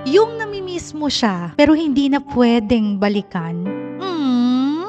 Yung namimiss mo siya, pero hindi na pwedeng balikan.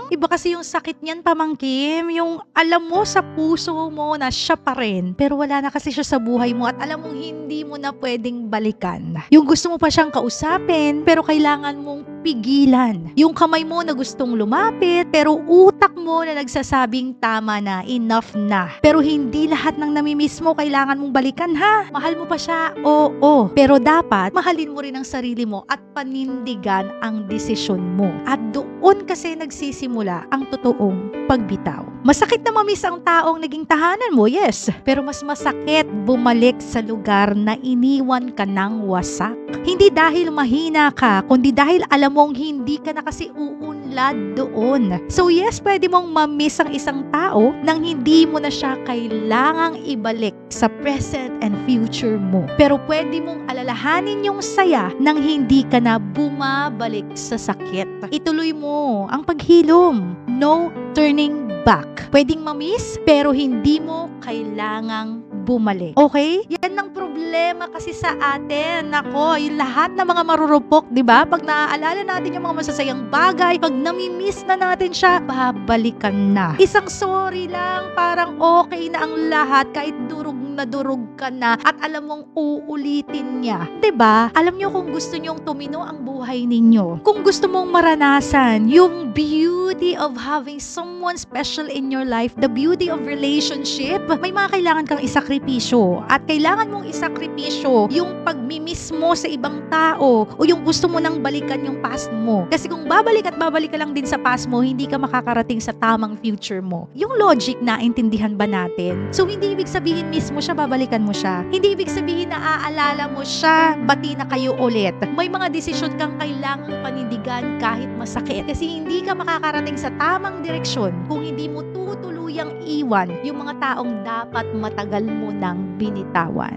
Iba kasi yung sakit niyan, pamangkin. Yung alam mo sa puso mo na siya pa rin, pero wala na kasi siya sa buhay mo at alam mong hindi mo na pwedeng balikan. Yung gusto mo pa siyang kausapin, pero kailangan mong pigilan. Yung kamay mo na gustong lumapit, pero utak mo na nagsasabing tama na, enough na. Pero hindi lahat ng namimiss mo kailangan mong balikan, ha? Mahal mo pa siya, oo. Pero dapat mahalin mo rin ang sarili mo at panindigan ang desisyon mo. At doon kasi nagsisimula ang totoong pagbitaw. Masakit na mamiss ang taong naging tahanan mo, yes. Pero mas masakit bumalik sa lugar na iniwan ka ng wasak. Hindi dahil mahina ka, kundi dahil alam mong hindi ka na kasi uunlad doon. So yes, pwede mong mamiss ang isang tao nang hindi mo na siya kailangang ibalik sa present and future mo. Pero pwede mong alalahanin yung saya nang hindi ka na bumabalik sa sakit. Ituloy mo ang paghilom. No turning back. Pwedeng mamiss, pero hindi mo kailangang bumalik. Okay? Yan ang problema kasi sa atin. Nako, yung lahat ng mga marurupok, di ba? Pag naaalala natin yung mga masasayang bagay, pag namimiss na natin siya, babalikan na. Isang sorry lang, parang okay na ang lahat kahit durog na durog ka na at alam mong uulitin niya. 'Di ba? Alam niyo kung gusto niyong tumino ang buhay ninyo. Kung gusto mong maranasan yung beauty of having someone special in your life, the beauty of relationship, may mga kailangan kang isakripisyo. At kailangan mong isakripisyo yung pagmimiss mo sa ibang tao o yung gusto mo nang balikan yung past mo. Kasi kung babalik at babalik ka lang din sa past mo, hindi ka makakarating sa tamang future mo. Yung logic na intindihan ba natin? So hindi ibig sabihin miss mo siya, babalikan mo siya. Hindi ibig sabihin na aalala mo siya, bati na kayo ulit. May mga desisyon kang kailangang panindigan kahit masakit. Kasi hindi ka makakarating sa tamang direksyon kung hindi mo tutuluyang iwan yung mga taong dapat matagal mo nang binitawan.